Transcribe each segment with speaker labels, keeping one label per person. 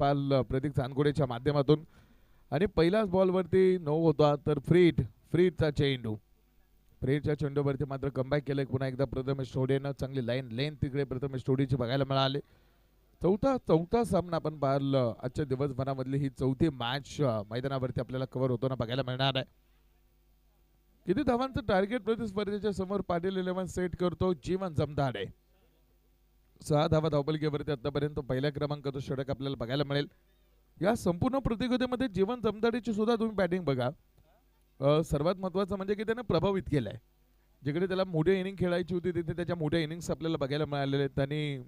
Speaker 1: पाल प्रतीक चांदगुडेच्या माध्यमातून आणि पहिल्याच बॉलवरती 9 होता तर फ्रीडचा चेंडू. फ्रीडच्या चेंडूवरती मात्र कमबॅक केलं पुन्हा एकदा प्रथमेश टोडेनं. चांगली लेन तिकडे प्रथमेश टोडेची बघायला मिळाली. चौथा सामना आपण पाहिलं आजच्या दिवसभरामधली ही चौथी मॅच मैदानावरती आपल्याला कव्हर होताना बघायला मिळणार आहे. किती धावांचं टार्गेट प्रतिस्पर्धेच्या समोर पाटील 11 सेट करतो जीवन जमदाडे. 6 धावा धावपलकीवरती आतापर्यंत पहिल्या क्रमांकाचं षटक आपल्याला बघायला मिळेल. या संपूर्ण प्रतियोगितेमध्ये जीवन जमदाडेची सुद्धा तुम्ही बॅटिंग बघा. सर्वात महत्वाचं म्हणजे की त्याने प्रभावित केलाय. जिकडे त्याला मोठे इनिंग खेळायची होती तिथे त्याच्या मोठ्या इनिंग्स आपल्याला बघायला मिळालेले आहेत. त्यांनी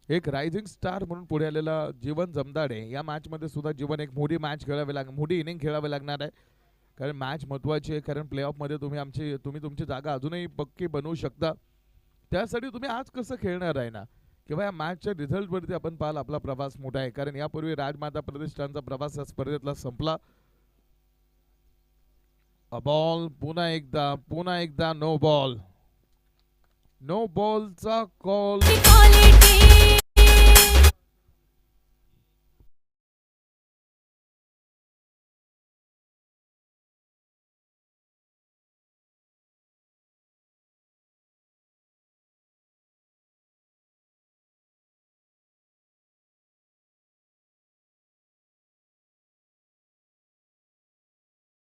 Speaker 1: एक रायझिंग स्टार म्हणून पुढे आलेला जीवन जमदाडे या मॅच मध्ये सुद्धा जीवन एक मोठी मॅच मोठी इनिंग खेळावी लागणार आहे. कारण मॅच महत्वाची आहे. कारण प्ले ऑफ मध्ये तुम्ही तुमची जागा अजूनही पक्की बनवू शकता. त्यासाठी तुम्ही आज कसं खेळणार आहे ना किंवा या मॅचच्या रिझल्टवरती आपण पाहाल आपला प्रवास मोठा आहे. कारण यापूर्वी राजमाता प्रतिष्ठानचा प्रवास या स्पर्धेतला संपला. बॉल पुन्हा एकदा नो बॉलचा कॉल.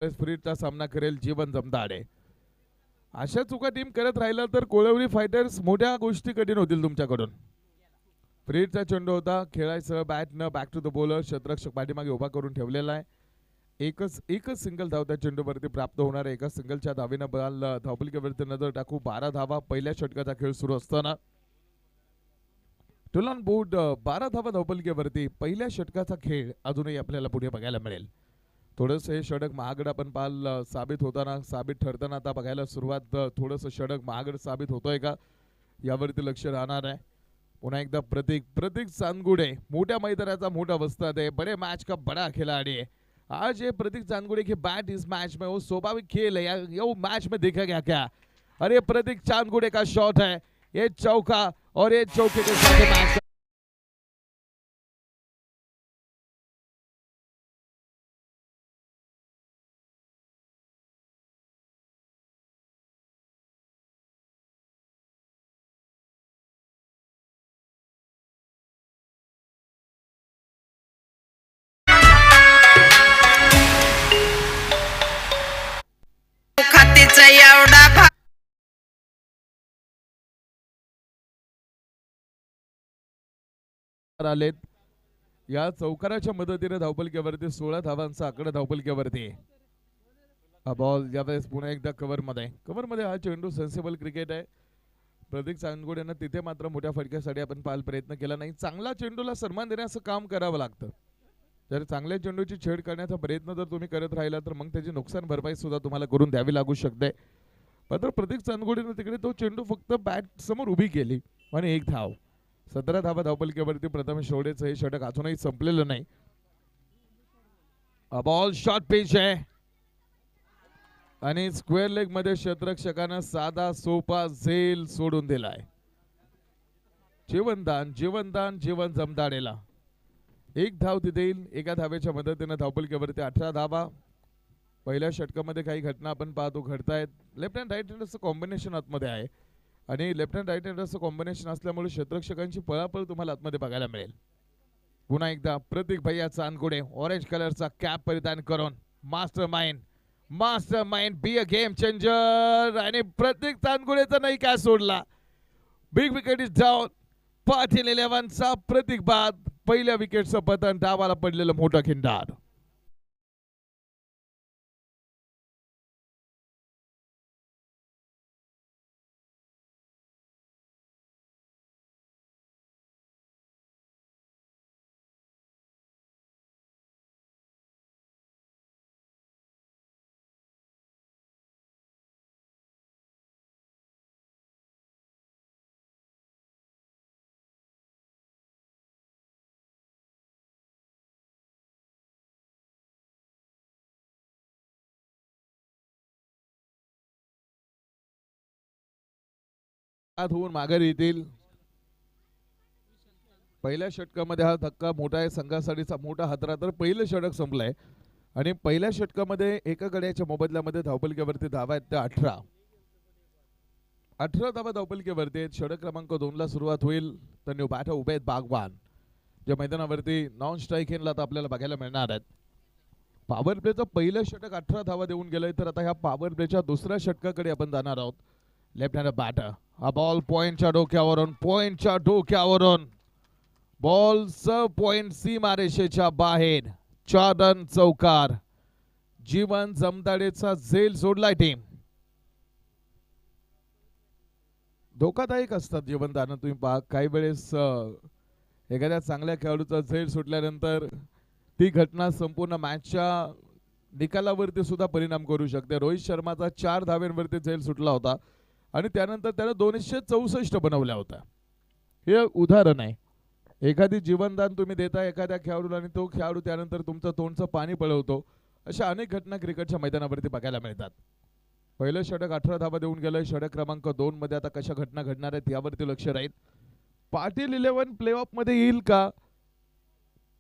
Speaker 1: स्पिरिटचा सामना करेल जीवन जमदाडे. अशा चुका टीम करत राहिला तर कोळवली फायटर्स मोठ्या गोष्टी कठीण होतील तुमच्याकडून. फ्रीडचा चेंडू होता खेळायचं bat back to the bowler. क्षेत्ररक्षक पाठीमागे उभा करून ठेवलेला आहे. एकच सिंगल धाव त्या चेंडूवरती प्राप्त होणार आहे. एका सिंगलच्या धावेनं बॉल धावपलकीवरती नजर टाकू. 12 धावा पहिल्या षटकाचा खेळ सुरू असताना टुलन बोर्ड 12 धावा धावपलकीवरती पहिल्या षटकाचा खेळ अजूनही आपल्याला पुढे बघायला मिळेल. थोडंस हे षटक महागड आपण पाल साबित ठरताना आता बघायला सुरुवात. थोडंसं षटक महागड साबित होतोय का यावरती लक्ष राहणार आहे. पुन्हा एकदा प्रतीक चांदगुडे मोठ्या मैदानाचा मोठा वस्ताद है. बड़े मैच का बड़ा खिलाड़ी है. आज ये प्रतीक चांदगुडे की बैट इस मैच में वो स्वाभाविक खेल है. ये मैच में देखा गया क्या. अरे प्रतीक चांदगुडे का शॉट है ये चौका और ये चौके के साथ मैच आलेत. या चौकाराच्या मदतीने धावपलकीवरती 16 धावांचा आकडा धावपलकीवरती. बॉल यावेळेस पुन्हा एकदा कव्हर मध्ये हा चेंडू सेन्सिबल क्रिकेट आहे. प्रतीक चांदगुडेनं तिथे मात्र मोठ्या फटक्यासाठी आपण पाल प्रयत्न केला नाही. चांगला चेंडूला सन्मान देण्याचं काम करावं लागतं. जर चांगल्या चेंडूची छेड करण्याचा प्रयत्न जर तुम्ही करत राहिला तर मग त्याची नुकसान भरपाई सुद्धा तुम्हाला करून द्यावी लागू शकते. मात्र प्रतीक चांदगुडेनं तिकडे तो चेंडू फक्त बॅट समोर उभी केली आणि एक धाव. 17 धावा धावपलकीवरती प्रथमेश टोडेचं हे षटक अजूनही संपलेलं नाही. बॉल शॉर्ट पिच आहे आणि स्क्वेअर लेग मध्ये क्षेत्ररक्षकानं साधा सोपा झेल सोडून दिलाय. जीवन जमदाडेला एक धाव तिथे येईल. एका धावेच्या मदतीने धावपलकीवरती 18 धावा. पहिल्या षटकामध्ये काही घटना आपण पाहतो घडतायत. लेफ्ट अँड राईट हँडरचं कॉम्बिनेशन आतमध्ये आहे आणि लेफ्ट अँड राईट हँडरचं कॉम्बिनेशन असल्यामुळे क्षेत्ररक्षकांची पळापळ तुम्हाला आतमध्ये बघायला मिळेल. पुन्हा एकदा प्रतीक भैया चांदगुडे ऑरेंज कलरचा कॅप परिधान करून mastermind be a game changer. आणि प्रतीक चांदगुडेचा नाही काय सोडला. Big wicket is down. Patil 11चा प्रतीक बाद. पहिल्या विकेटचं पतन डावाला पडलेलं मोठं खिंडार. होऊन माघारी येतील. पहिल्या षटकामध्ये हा धक्का मोठा आहे, संघासाठीचा मोठा हादरा. तर पहिलं षटक संपलंय आणि पहिल्या षटकामध्ये एका गड्याच्या मोबदल्यामध्ये धावपलकेवरती धावा आहेत त्या 18 धावा धावपलकेवरती आहेत. षटक क्रमांक 2 ला सुरुवात होईल. तर न्यू बॅटर उबेद बागवान ज्या मैदानावरती नॉन स्ट्राईक इनला तर आपल्याला बघायला मिळणार आहेत. पॉवर प्लेचं पहिलं षटक 18 धावा देऊन गेलंय. तर आता ह्या पॉवर प्लेच्या दुसऱ्या षटकाकडे आपण जाणार आहोत. लेफ्ट हँड बॅटर, हा बॉल पॉइंटच्या डोक्यावरून बॉलच पॉइंट सीमारेषेच्या बाहेर. 4 रन चौकार. जीवन जमदाडेचा झेल सोडलाय टीम. धोकादायक असतात जीवनदान. तुम्ही पहा काही वेळेस एखाद्या चांगल्या खेळाडूचा झेल सुटल्यानंतर ती घटना संपूर्ण मॅचच्या निकालावरती सुद्धा परिणाम करू शकते. रोहित शर्माचा 4 धाव्यांवरती झेल सुटला होता आणि त्यानंतर त्यानं 264 बनवल्या होत्या. हे उदाहरण आहे. एखादी जीवनदान तुम्ही देता एखाद्या खेळाडूला आणि तो खेळाडू त्यानंतर तुमचं तोंडचं पाणी पळवतो. अशा अनेक घटना क्रिकेटच्या मैदानावरती बघायला मिळतात. पहिलं षटक 18 धावा देऊन गेलंय. षटक क्रमांक 2 मध्ये आता कशा घटना घडणार आहेत यावरती लक्ष राहील. पाटील 11 प्लेऑफ मध्ये येईल का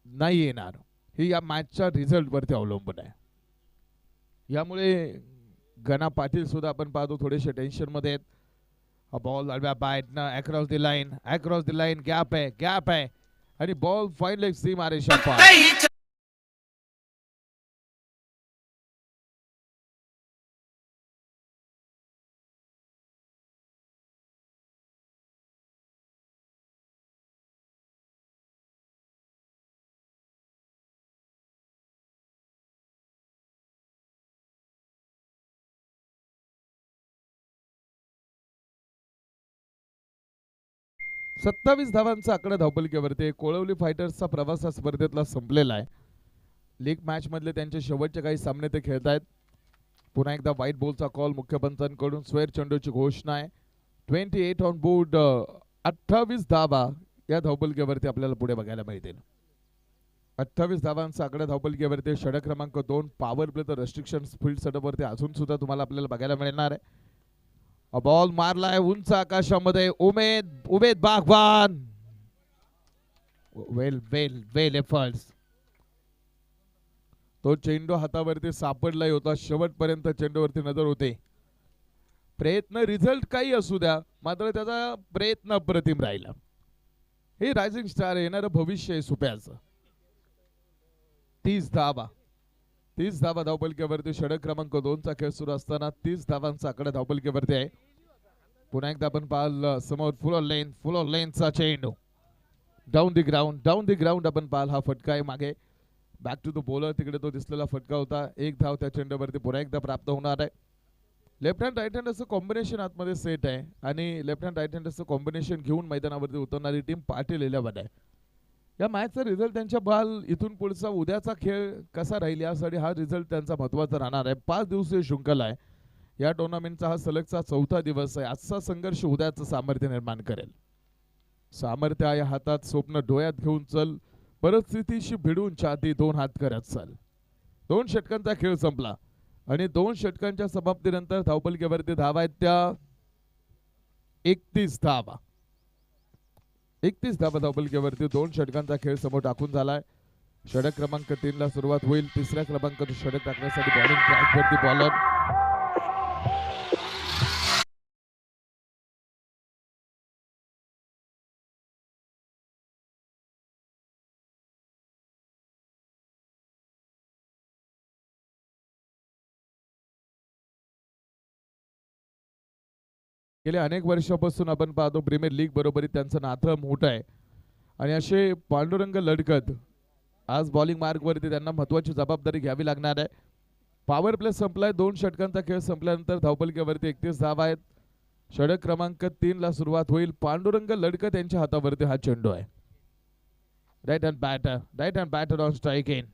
Speaker 1: नाही येणार हे या मॅचच्या रिझल्ट वरती अवलंबून आहे. यामुळे गणा पाटील सुद्धा आपण पाहतो थोडेसे टेन्शन मध्ये आहेत. हा ball across the line gap आहे आणि बॉल फाईनल सीमारेषा पार. सत्तावीस धावांचा आकडा धावपलकेवरती. कोळवली फायटर्सचा प्रवास या स्पर्धेतला संपलेला आहे. लीग मॅच मधले त्यांचे शेवटचे काही सामने ते खेळतायत. पुन्हा एकदा व्हाईट बॉलचा कॉल मुख्य पंचांकडून. स्क्वेअर चेंडूची घोषणा आहे. 28 ऑन बोर्ड. 28 धावा या धावपलकेवरती आपल्याला पुढे बघायला मिळतील. 28 धावांचा आकडा धावपलकेवरती. षटक क्रमांक 2 पॉवर प्ले तर रेस्ट्रिक्शन फील्ड सेटअपवरती अजून सुद्धा तुम्हाला आपल्याला बघायला मिळणार आहे. बॉल मारलाय उंच आकाशामध्ये. उमेद बागवान. वेल एफर्ट्स. तो चेंडू हातावरती सापडलाही होता. शेवटपर्यंत चेंडूवरती नजर होते. प्रयत्न रिझल्ट काही असू द्या मात्र त्याचा प्रयत्न अप्रतिम राहिला. हे रायझिंग स्टार येणारं भविष्य आहे सुप्याचं. 30 धावा धावपलकेवरती. षटक क्रमांक 2 चा खेळ सुरू असताना 30 धावांचा आकडा धावपलकेवरती आहे. पुन्हा एकदा आपण पाहाल समोर फुल ऑफ लेनचा चेंडू डाऊन द ग्राउंड आपण पाहाल. हा फटका आहे मागे. Back to the bowler. तिकडे तो दिसलेला फटका होता. 1 धाव त्या चेंडूवरती पुन्हा एकदा प्राप्त होणार आहे. लेफ्ट हँड राईट हँड असं कॉम्बिनेशन आतमध्ये सेट आहे आणि लेफ्ट हँड राईट हँड असं कॉम्बिनेशन घेऊन मैदानावरती उतरणारी टीम पाटील 11 आहे. या मॅचचा रिझल्ट त्यांच्या बाल इथून पुढचा उद्याचा खेळ कसा राहील यासाठी हा रिझल्ट त्यांचा महत्त्वाचा राहणार आहे. 5 दिवसीय शृंखला आहे. या टुर्नामेंटचा हा सलगचा 4था दिवस आहे. आजचा संघर्ष उद्याचं सामर्थ्य निर्माण करेल. सामर्थ्य आहे हातात, स्वप्न डोळ्यात घेऊन चल, परिस्थितीशी भिडून छाती 2 हात करत चल. 2 षटकांचा खेळ संपला आणि 2 षटकांच्या समाप्तीनंतर धावपलकेवरती धावा आहेत त्या 31 धावा. 31 धावा धावपलकेवरती. 2 षटकांचा खेळ समोर टाकून झालाय. षटक क्रमांक 3 ला सुरुवात होईल. तिसऱ्या क्रमांकाचं षटक टाकण्यासाठी बॉलिंग ट्रॅकवरती बॉलर. गेल्या अनेक वर्षापासून आपण पाहतो प्रीमियर लीग बरोबरी त्यांचं नातं मोठं आहे आणि असे पांडुरंग लढकत आज बॉलिंग मार्कवरती त्यांना महत्त्वाची जबाबदारी घ्यावी लागणार आहे. पॉवर प्ले संपलाय. 2 षटकांचा खेळ संपल्यानंतर धावपलकेवरती 31 धावा आहेत. षटक क्रमांक 3 ला सुरुवात होईल. पांडुरंग लढकत यांच्या हातावरती हा चेंडू आहे. Right hand batter on strike in.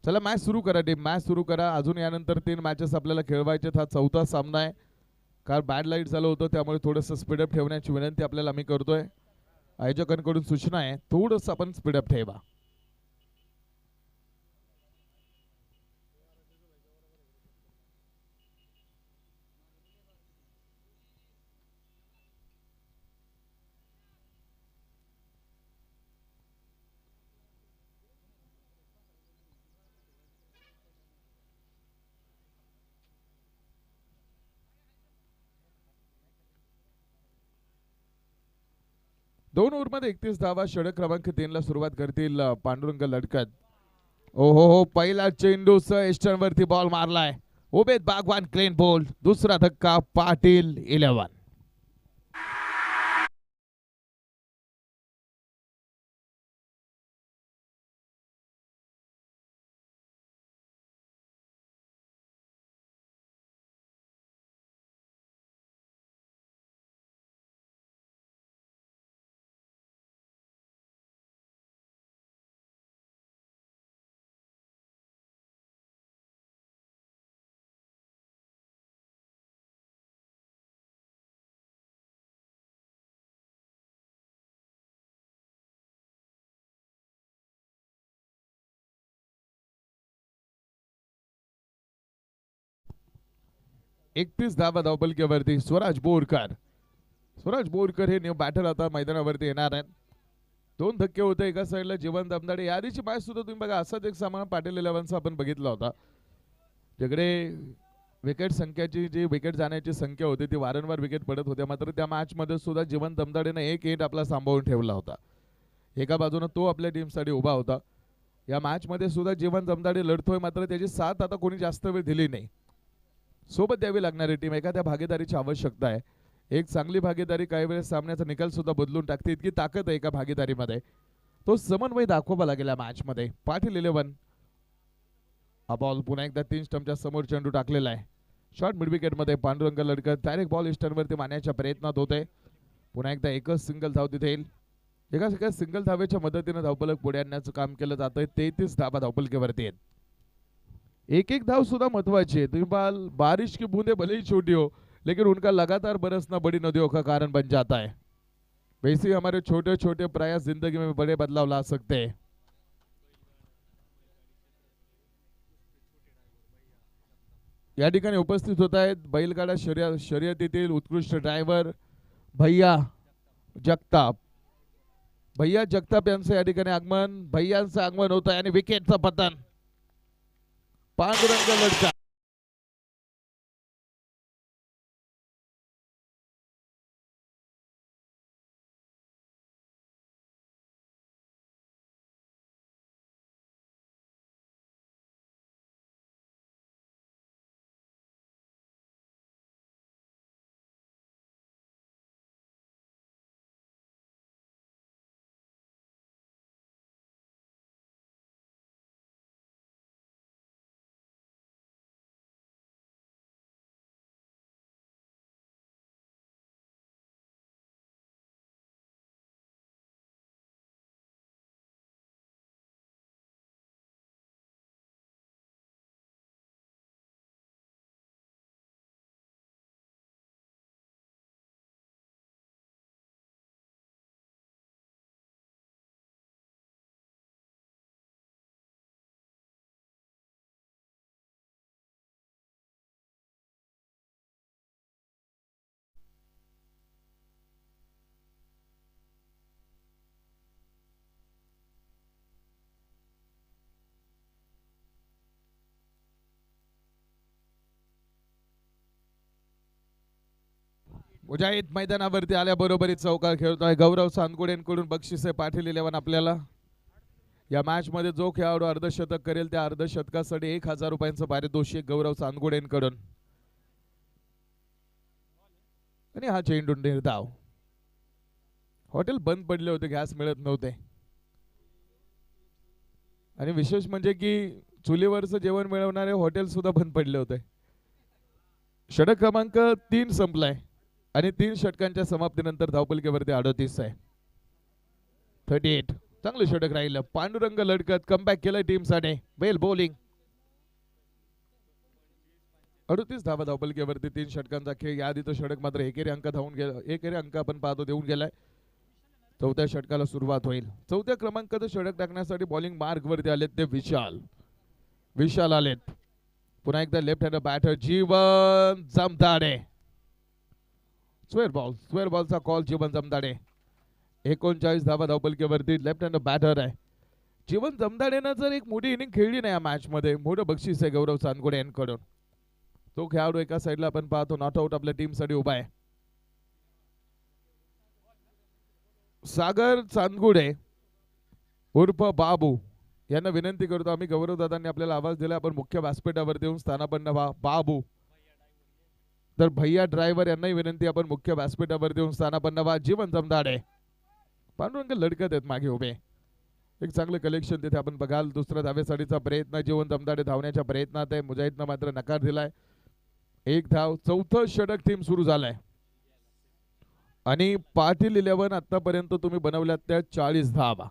Speaker 1: चला मॅच सुरू करा टीम, मॅच सुरू करा. अजून यानंतर 3 मॅचेस आपल्याला खेळवायचे. हा 4था सामना आहे. कारण बॅड लाईट झालं होतं त्यामुळे थोडंसं स्पीडअप ठेवण्याची विनंती आपल्याला आम्ही करतोय. आयोजकांकडून सूचना आहे थोडंसं आपण स्पीडअप ठेवा. 2 ओव्हरमध्ये 31 धावा. षटक क्रमांक 3 ला सुरुवात करतील पांडुरंग लडकत. ओहो हो, पहिला चेंडू ईस्टर्न वरती बॉल मारलाय. Ubed Bagwan clean ball. दुसरा धक्का पाटील 11. एकतीस धावा धावपलकेवरती. स्वराज बोरकर हे न्यू बॅटर आता मैदानावरती येणार आहेत. 2 धक्के होते एका साईडला जीवन दमदाडे. या आधीची मॅच सुद्धा तुम्ही बघा असाच एक सामना पाटील 11चा आपण बघितला होता. तिकडे विकेट संख्याची जी विकेट जाण्याची संख्या होती ती वारंवार विकेट पडत होत्या. मात्र त्या मॅच मध्ये सुद्धा जीवन दमदाडेने एक हिट आपला सांभाळून ठेवला होता. एका बाजूने तो आपल्या टीमसाठी उभा होता. या मॅच मध्ये सुद्धा जीवन दमदाडे लढतोय, मात्र त्याची साथ आता कोणी जास्त वेळ दिली नाही. सोबत द्यावी लागणारी टीम, एखाद्या भागीदारीची आवश्यकता आहे. एक चांगली भागीदारी काही वेळेस सामन्याचा निकाल सुद्धा बदलून टाकते. इतकी ताकद आहे एका भागीदारीमध्ये. तो समन्वय दाखवावा लागेल या मॅच मध्ये. पाटील 11. हा बॉल पुन्हा एकदा 3 स्टंपच्या समोर चेंडू टाकलेला आहे. शॉर्ट मिड विकेट मध्ये पांडुरंग लडकत डायरेक्ट बॉल ईस्टर्नवरती मारण्याच्या प्रयत्नात होते. पुन्हा एकदा एकच सिंगल धाव तिथे येईल. एका सिंगल धावेच्या मदतीने धावफलक पुढे आणण्याचं काम केलं जातंय. 33 धावा धावफलकेवरती आहेत. एक धाव सुद्धा महत्वाची है. तुम्ही बाल बारिश की बूंदे भले ही छोटी हो, लेकिन उनका लगातार बरसना बड़ी नदियों का कारण बन जाता है. वैसे ही हमारे छोटे छोटे प्रयास जिंदगी में बड़े बदलाव ला सकते हैं. या ठिकाणी उपस्थित होत आहेत बैलगाडा शर्यतीतील उत्कृष्ट ड्रायव्हर भैया जगताप. भैया जगताप यांचं या ठिकाणी आगमन. भैयांचं आगमन होत आहे आणि विकेटचं पतन. पांडुरंग लडका मुजाहिद मैदानावरती आल्याबरोबरच चौकार खेळतोय. गौरव सांदगुडेंकडून बक्षीस आहे. पाटील 11 आपल्याला. या मॅच मध्ये जो खेळाडू अर्धशतक करेल त्या अर्धशतकासाठी 1000 रुपयांचं पारितोषिक गौरव सांदगुडेंकडून. आणि हा चेंडू निर्धाव. हॉटेल बंद पडले होते, गॅस मिळत नव्हते. आणि विशेष म्हणजे की चुलीवरचं जेवण मिळवणारे हॉटेल सुद्धा बंद पडले होते. षटक क्रमांक 3 संपलाय आणि 3 षटकांच्या समाप्तीनंतर धावपलकेवरती 38 आहे. 38. चांगलं षटक राहिलं. पांडुरंग लडकत कमबॅक केलं टीमसाठी. वेल बॉलिंग. 38 धावा धावपलकेवरती 3 षटकांचा खेळ. या आधीचं षटक मात्र एकेरी अंक धावून गेलं. एकेरी अंक आपण पाहतो देऊन गेलाय. 4थ्या षटकाला सुरुवात होईल. 4थ्या क्रमांकाचं षटक टाकण्यासाठी बॉलिंग मार्ग वरती आलेत ते विशाल आलेत. पुन्हा एकदा लेफ्ट हँड बॅटर जीवन जमदाडे. स्क्वेअर बॉलचा कॉल जीवन जमदाडे. 39 धावा धावपलकेवरती लेफ्ट हँड बॅटर आहे. जीवन जमदाडेनं जर एक मोठी इनिंग खेळली नाही या मॅच मध्ये, मोठं बक्षीस आहे गौरव सांदगुडे यांकडून. तो खेळाडू एका साईडला आपण पाहतो नॉट आउट आपल्या टीम साठी उभा आहे. सागर चांदगुडे उर्फ बाबू यांना विनंती करतो, आम्ही गौरव दादांनी आपल्याला आवाज दिला, आपण मुख्य व्यासपीठावरती येऊन स्थानापन्न व्हा. बाबू तर भैया ड्रायव्हर यांनाही विनंती, आपण मुख्य व्यासपीठावरती येऊन स्थानापन्न व्हा. जीवन जमदाडे पांडुरंग लढकत आहेत मागे उभे, एक चांगलं कलेक्शन तिथे आपण बघाल. दुसऱ्या धावेसाठीचा प्रयत्न, जीवन जमदाडे धावण्याच्या प्रयत्नात आहे, मुजाहिदनं मात्र नकार दिलाय. एक धाव, चौथं षटक टीम सुरू झालाय आणि पाटील 11 आतापर्यंत तुम्ही बनवल्यात त्या 40 धावा.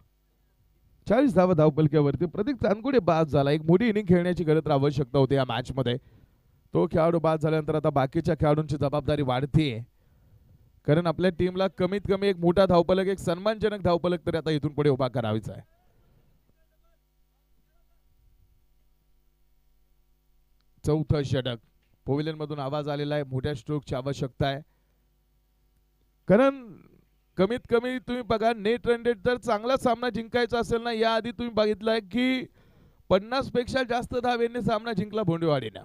Speaker 1: 40 धावा धावपलक्यावरती प्रतीक चांदगुडे बाद झाला. एक मोठी इनिंग खेळण्याची गरज आवश्यकता होती या मॅच मध्ये. तो खेळाडू बाद झाल्यानंतर आता बाकीच्या खेळाडूंची जबाबदारी वाढते, कारण आपल्या टीमला कमीत कमी एक मोठा धावपलक, एक सन्मानजनक धावपलक तरी आता इथून पुढे उभा करायचा आहे. चौथं षटक, पवेलियन मधून आवाज आलेला आहे, मोठ्या स्ट्रोकची आवश्यकता आहे, कारण कमीत कमी तुम्ही बघा नेट रन रेट जर चांगला सामना जिंकायचा असेल ना, याआधी तुम्ही बघितलंय की 50 पेक्षा जास्त धावेने सामना जिंकला भोंडेवाडीने.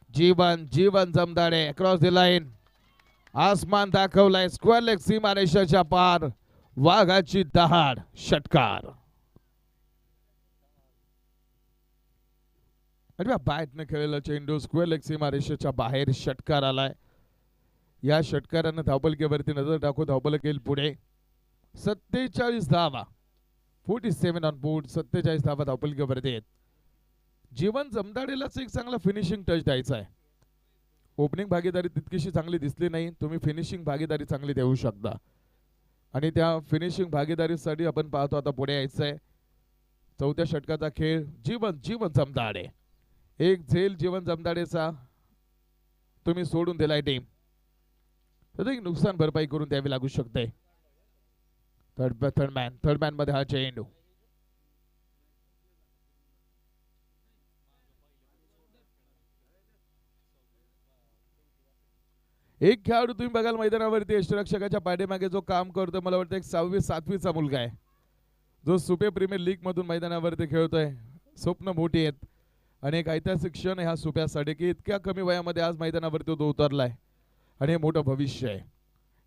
Speaker 1: जीवन जीवन जमदाडे अक्रॉस द लाईन, आसमान दाखवलाय, स्क्वेअर लेग सीमारेषेच्या पार, वाघाची दहाड, षटकार. बॅटने खेळलेला चेंडू स्क्वेअर लेग सीमारेषेच्या बाहेर, षटकार आलाय. या षटकारानं धावपलकेवरती नजर टाकू, धावपलक येईल पुढे. 47 धावा, 47 ऑन बोर्ड, 47 धावा धावपलकेवरती आहेत. जीवन जमदाडेलाच एक चांगला फिनिशिंग टच द्यायचा आहे. ओपनिंग भागीदारी तितकीशी चांगली दिसली नाही, तुम्ही फिनिशिंग भागीदारी चांगली देऊ शकता आणि त्या फिनिशिंग भागीदारीसाठी आपण पाहतो आता पुढे यायचं आहे. चौथ्या षटकाचा खेळ, जीवन जीवन जमदाडे, एक झेल जीवन जमदाडेचा तुम्ही सोडून दिलाय टीम, तर एक नुकसान भरपाई करून द्यावी लागू शकते. थर्ड मॅन मध्ये हा चेंडू, एक खेळाडू तुम्ही बघाल मैदानावरती यष्टीरक्षकाच्या पाठीमागे जो काम करतोय, मला वाटतं एक 6वी 7वीचा मुलगा आहे, जो सुपे प्रीमियर लीग मधून मैदानावरती खेळतोय. स्वप्न मोठी आहेत आणि एक ऐतिहासिक क्षण आहे हा सुप्यासाठी की इतक्या कमी वयामध्ये आज मैदानावरती तो उतरलाय आणि हे मोठं भविष्य आहे,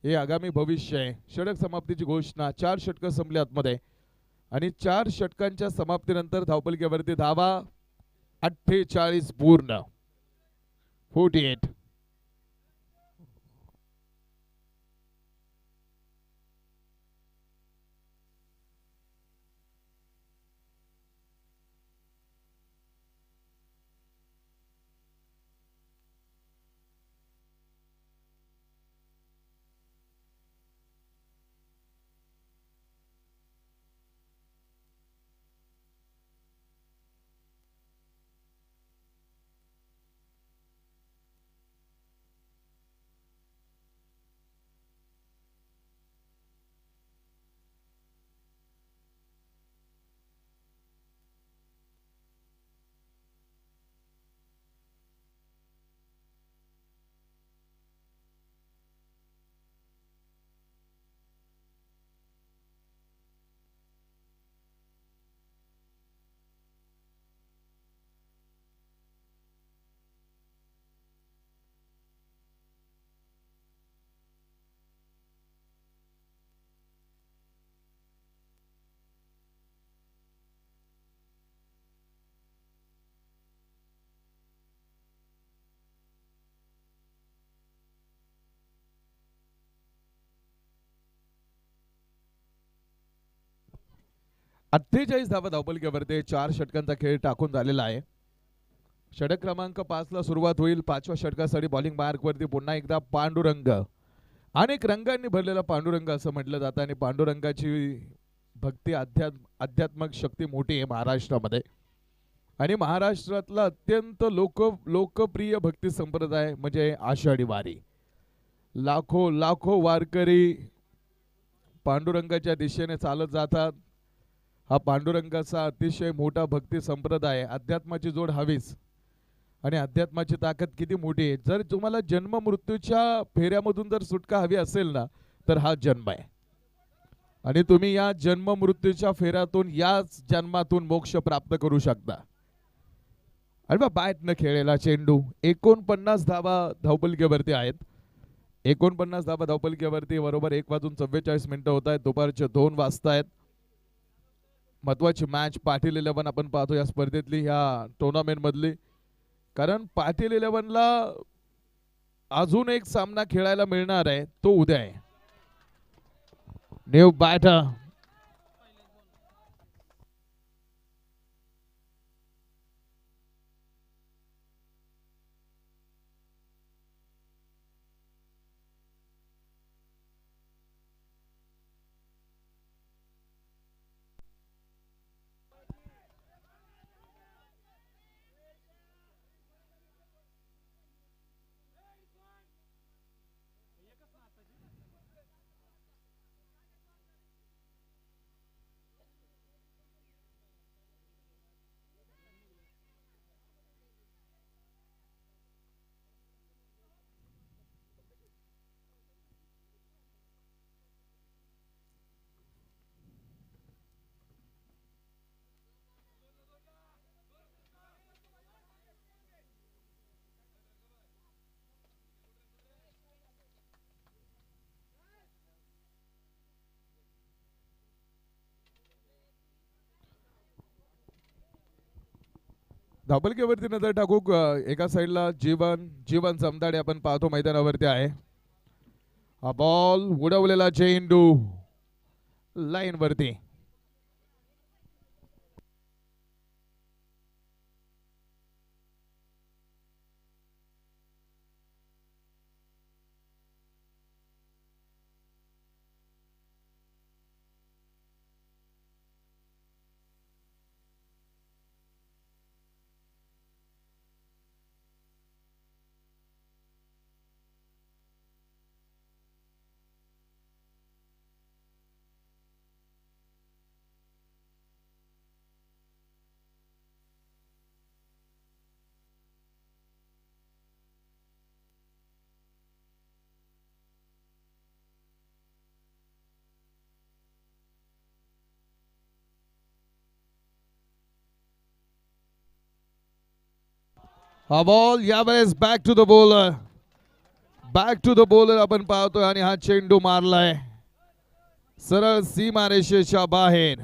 Speaker 1: हे आगामी भविष्य आहे. षटक समाप्तीची घोषणा, 4 षटकं संपली आतमध्ये आणि 4 षटकांच्या समाप्तीनंतर धावपलकेवरती धावा 48 पूर्ण, 48. अठ्ठेचाळीस धावा धावपलकेवरती 4 षटकांचा खेळ टाकून झालेला आहे. षटक क्रमांक 5 ला सुरुवात होईल. 5व्या षटकासाठी बॉलिंग मार्कवरती पुन्हा एकदा पांडुरंग, अनेक रंगांनी भरलेला पांडुरंग असं म्हटलं जातं आणि पांडुरंगाची भक्ती आध्यात्मिक शक्ती मोठी आहे महाराष्ट्रामध्ये आणि महाराष्ट्रातला अत्यंत लोकप्रिय भक्ती संप्रदाय म्हणजे आषाढी वारी. लाखो लाखो वारकरी पांडुरंगाच्या दिशेने चालत जातात. हा पांडुरंगाचा अतिशय मोठा भक्ती संप्रदाय. अध्यात्माची जोड हवीच आणि अध्यात्माची ताकद किती मोठी आहे. जर तुम्हाला जन्म मृत्यूच्या फेऱ्यामधून जर सुटका हवी असेल ना तर हा जन्म आहे आणि तुम्ही या जन्म मृत्यूच्या फेऱ्यातून याच जन्मातून मोक्ष प्राप्त करू शकता. आणि बॅटनं खेळलेला चेंडू 49 धावा धावपलकेवरती आहेत. 49 धावा धावपलकीवरती. बरोबर 1:44 होत आहेत. दुपारचे 2 वाजतायत. महत्वाची मॅच पाटील 11 आपण पाहतो या स्पर्धेतली, ह्या टुर्नामेंट मधली. कारण पाटील 11ला अजून एक सामना खेळायला मिळणार आहे, तो उद्या आहे. न्यू बॅटर धावपलकीवरती नजर टाकू. एका साईडला जीवन जीवन जमदाडे आपण पाहतो मैदानावरती आहे. हा बॉल उडवलेला चेंडू लाईन वरती. हा बॉल यावेळेस back to the bowler. Back to the bowler आपण पाहतोय आणि हा चेंडू मारलाय सरळ सीमारेषेच्या बाहेर.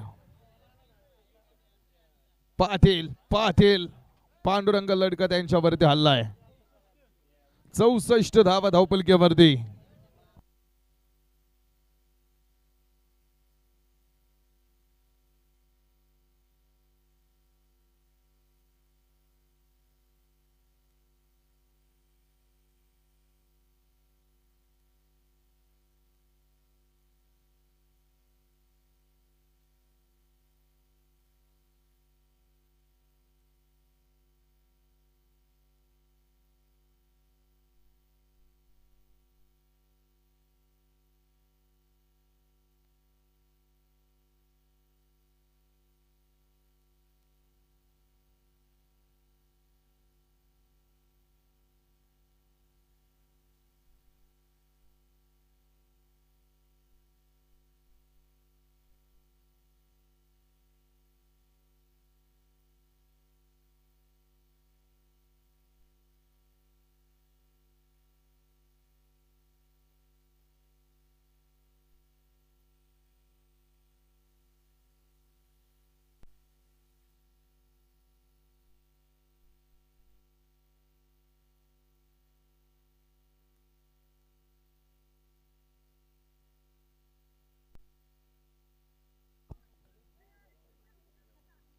Speaker 1: पाटील पाटील पांडुरंग लडकत यांच्यावरती हल्लाय. 64 धावा धावपलकीवरती.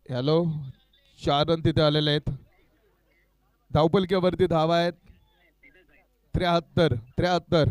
Speaker 1: हॅलो, 4 रन तिथे आलेले आहेत. धावपलकीवरती धावा आहेत 73.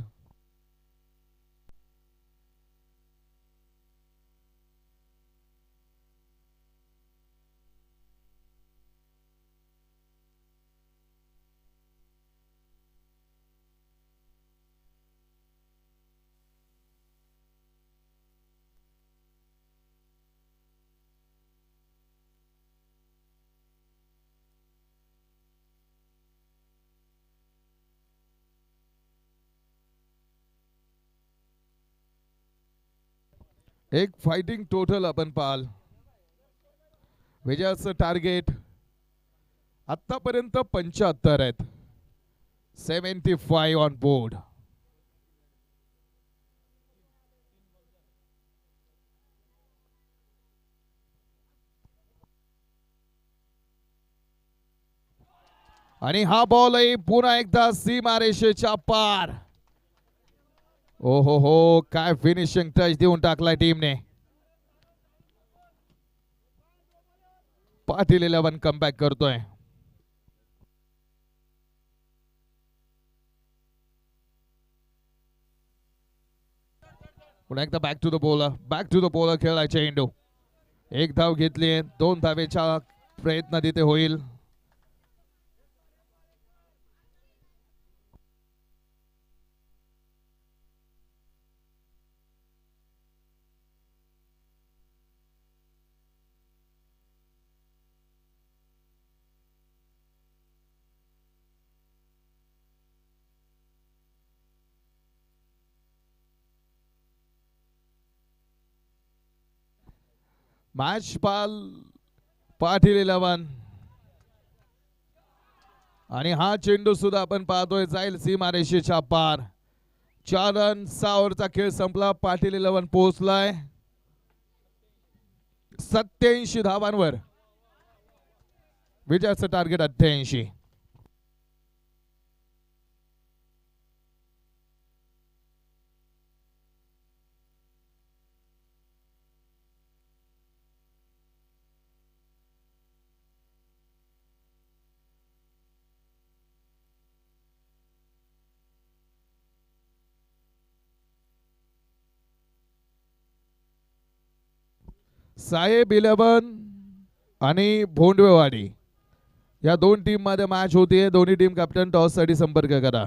Speaker 1: एक फाइटिंग टोटल आपण पाहाल. विजयाचं टार्गेट आतापर्यंत 75 आहेत. 75 ऑन बोर्ड. आणि हा बॉल आहे पुन्हा एकदा सीमारेषेच्या पार. ओ हो काय फिनिशिंग टच देऊन टाकलाय टीमने. पाटील 11 कमबॅक करतोय. पुन्हा एकदा बॅक टू द बॉलर खेळलाय चेंडू. एक धाव घेतली, 2 धावेचा प्रयत्न तिथे होईल. मॅच पाटील 11 आणि हा चेंडू सुद्धा आपण पाहतोय जाईल सीमारेषेच्या पार. 4 रन 6 ओव्हरचा खेळ संपला. पाटील 11 पोहोचलाय 87 धावांवर. विजयाचं टार्गेट 88. साहेब 11 आणि भोंडवेवाडी या 2 टीम मध्ये मॅच होतीये. दोन्ही टीम कॅप्टन टॉस साठी संपर्क करा.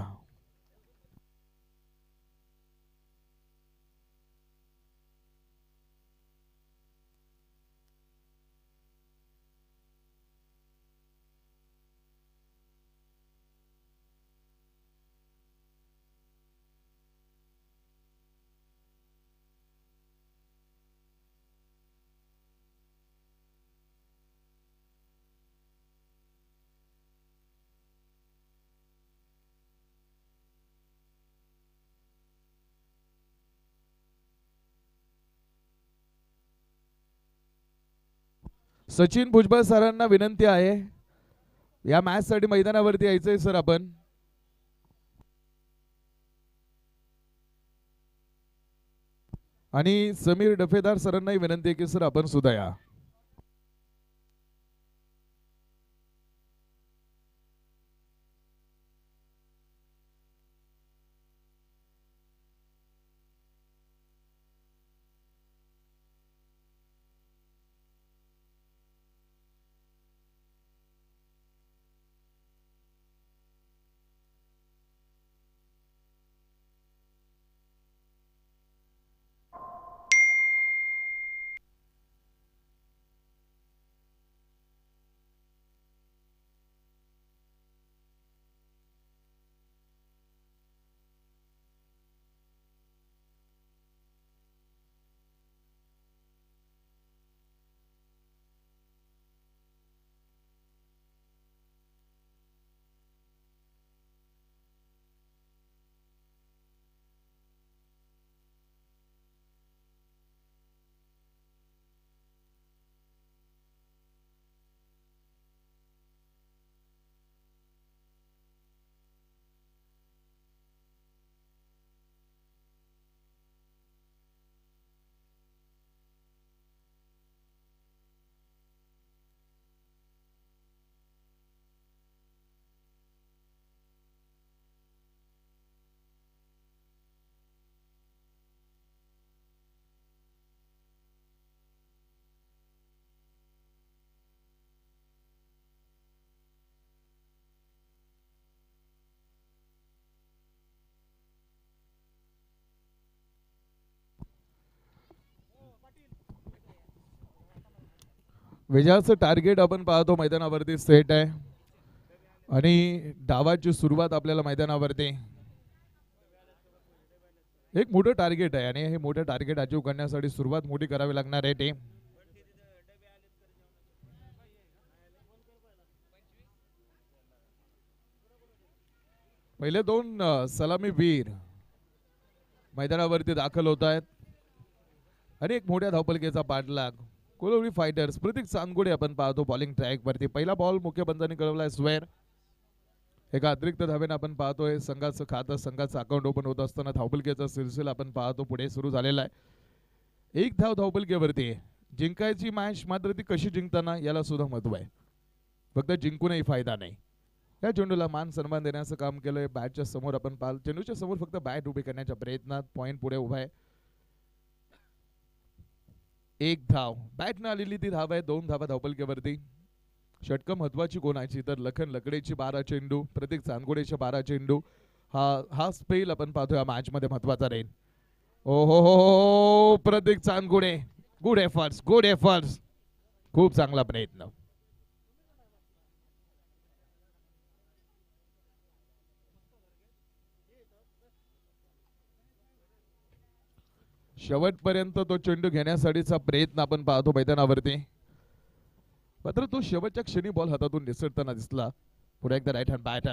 Speaker 1: सचिन भुजबळ सरांना विनंती आहे या मॅच साठी मैदानावरती यायचंय सर आपण. आणि समीर डफेदार सरांनाही विनंती आहे की सर आपण सुद्धा या. विजयाचं टार्गेट आपण पाहतो मैदानावरती सेट आहे आणि डावाची सुरुवात आपल्याला मैदानावरती एक मोठं टार्गेट आहे आणि हे मोठं टार्गेट अचीव करण्यासाठी सुरुवात मोठी करावी लागणार आहे टीम. पहिले 2 सलामी वीर मैदानावरती दाखल होत आहेत आणि एक मोठ्या धावपलकेचा पाठलाग. कोलवडी फायटर्स प्रतीक चांदगुडे आपण पाहतो बॉलिंग ट्रॅक वरती. पहिला बॉल मुख्य पंचांनी कळवलाय स्वेअर. एका अतिरिक्त धावेने आपण पाहतोय संघाचं खातं संघाचं अकाउंट ओपन होत असताना धावपलकेचा सिलसिला आपण पाहतो पुढे सुरू झालेला आहे. एक धाव धावपलकेवरती जिंकायची मॅच मात्र ती कशी जिंकताना याला सुद्धा महत्व आहे. फक्त जिंकूनही फायदा नाही. या चेंडूला मान सन्मान देण्याचं काम केलंय. बॅटच्या समोर आपण पाहिलं चेंडूच्या समोर फक्त बॅट उभी करण्याच्या प्रयत्नात पॉइंट पुढे उभा आहे. एक धाव बॅट न आलेली ती धाव आहे. 2 धावा धावपलकेवरती. षटकं महत्वाची कोणाची तर लखन लकडेची 12 चेंडू प्रतीक चांदगुडेचे 12 चेंडू. हा स्पेल आपण पाहतो या मॅच मध्ये महत्वाचा राहील. ओ हो हो प्रतीक चांदगुडे गुड एफर्ट्स खूप चांगला प्रयत्न. शेवटपर्यंत तो चेंडू घेण्यासाठीचा प्रयत्न आपण पाहतो मैदानावरती. मात्र तो शेवटच्या क्षणी बॉल हातातून निसटताना दिसला. पुढे एकदा राईट हँड बॅट.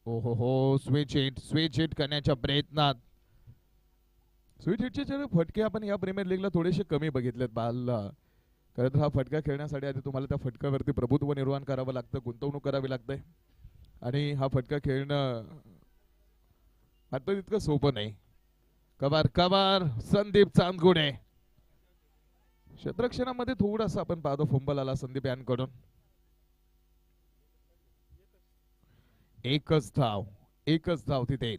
Speaker 1: ओ हो स्विच हिट करण्याच्या प्रयत्नात. स्विच हिटचे फटके आपण या प्रीमियर लीगला थोडेसे कमी बघितलेत बाल. खरं तर हा फटका खेळण्यासाठी आधी तुम्हाला त्या फटक्यावरती प्रभुत्व निर्माण करावं लागतं गुंतवणूक करावी लागते आणि हा फटका खेळणं आता इतकं सोपं नाही. कबार संदीप चांदगुडे. क्षेत्ररक्षणामध्ये थोडासा आपण पाहतो फंबल आला संदीप यांकडून. एकच धाव तिथे.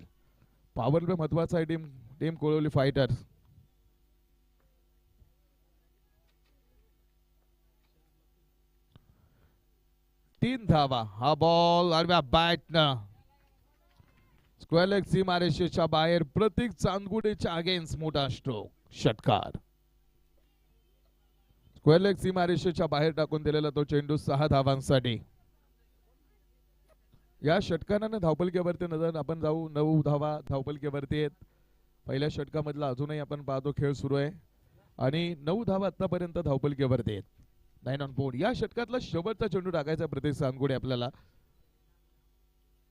Speaker 1: पॉवर प्ले महत्वाचा आहे टीम कोळवली फायटर्स. तीन धावा. हा बॉल आडव्या बॅटनं स्क्वेअर लेग सीमारेषेच्या बाहेर. प्रतीक चांदगुडेच्या अगेन्स्ट मोठा स्ट्रोक षटकार. स्क्वेअर लेग सीमारेषेच्या बाहेर टाकून दिलेला तो चेंडू 6 धावांसाठी. या षटकाराने धावपलकेवरती नजर आपण जाऊ. 9 धावा धावपलकेवरती आहेत. पहिल्या षटकामधला अजूनही आपण पाहतो खेळ सुरू आहे आणि 9 धावा आतापर्यंत धावपलकेवरती आहेत. 9 ऑन बोर्ड. या षटकातला शेवटचा चेंडू टाकायचा प्रतीक चांदगुडे आपल्याला.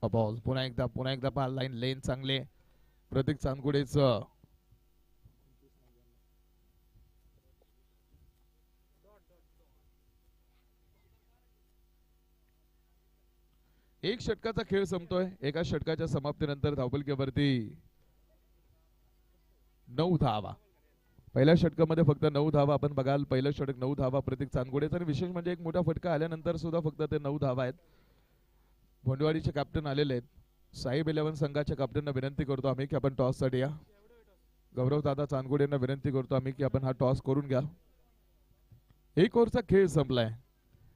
Speaker 1: बॉल पुन्हा एकदा पहा लेन चांगले प्रतीक चांदगुडेचं. एक षटकाचा खेळ संपतोय. एका षटकाच्या समाप्तीनंतर धावपलकेवरती 9 धावा. पहिल्या षटकामध्ये फक्त 9 धावा आपण बघाल. पहिलं षटक 9 धावा प्रतीक चांदगुडेचा आणि विशेष म्हणजे एक मोठा फटका आल्यानंतर सुद्धा फक्त ते 9 धावा आहेत. भोंडवाडीचे कॅप्टन आलेले आहेत. साहेब 11 संघाच्या कॅप्टनना विनंती करतो आम्ही की आपण टॉस साठी या. गौरव दादा चांदगुडेंना विनंती करतो आम्ही की आपण हा टॉस करून घ्या. एक ओव्हरचा खेळ संपलाय.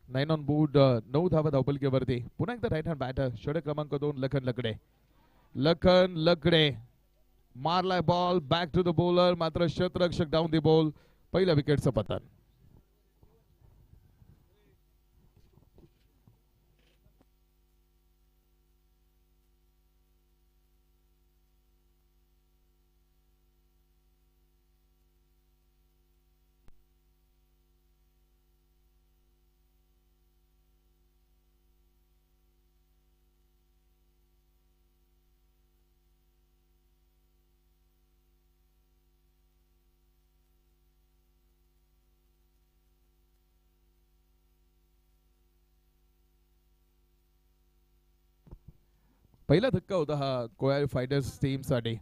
Speaker 1: 9 ऑन बोर्ड. 9 धावा धावपलकेवरती. पुन्हा एकदा राईट हँड बॅटर षटक क्रमांक 2 लखन लकडे मारलाय ball back to the bowler. मात्र क्षेत्ररक्षक डाऊन द बॉल. पहिल्या विकेटचं पतन. पहिला धक्का होता हा कोळाई फायटर्स टीम साठी.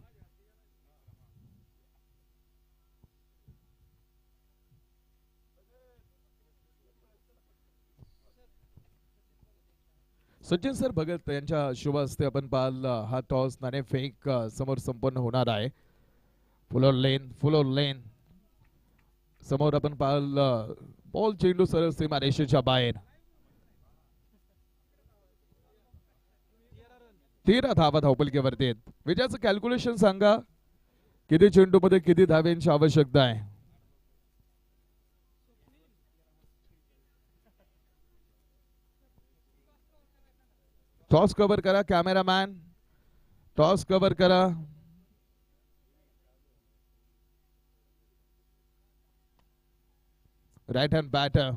Speaker 1: सचिन सर भगत यांच्या शुभ हस्ते आपण पाहिलं हा टॉस नाणेफेक समोर संपन्न होणार आहे. फुल लेन समोर आपण पाहिलं बॉल चेंडू सरळ सीमारेषेच्या बाहेर. 13 धावा धावपलकेवरती आहेत. विजयाचं कॅल्क्युलेशन सांगा. किती चेंडू मध्ये किती धाव्यांची आवश्यकता आहे. टॉस कव्हर करा कॅमेरामॅन. टॉस कव्हर करा. Right hand batter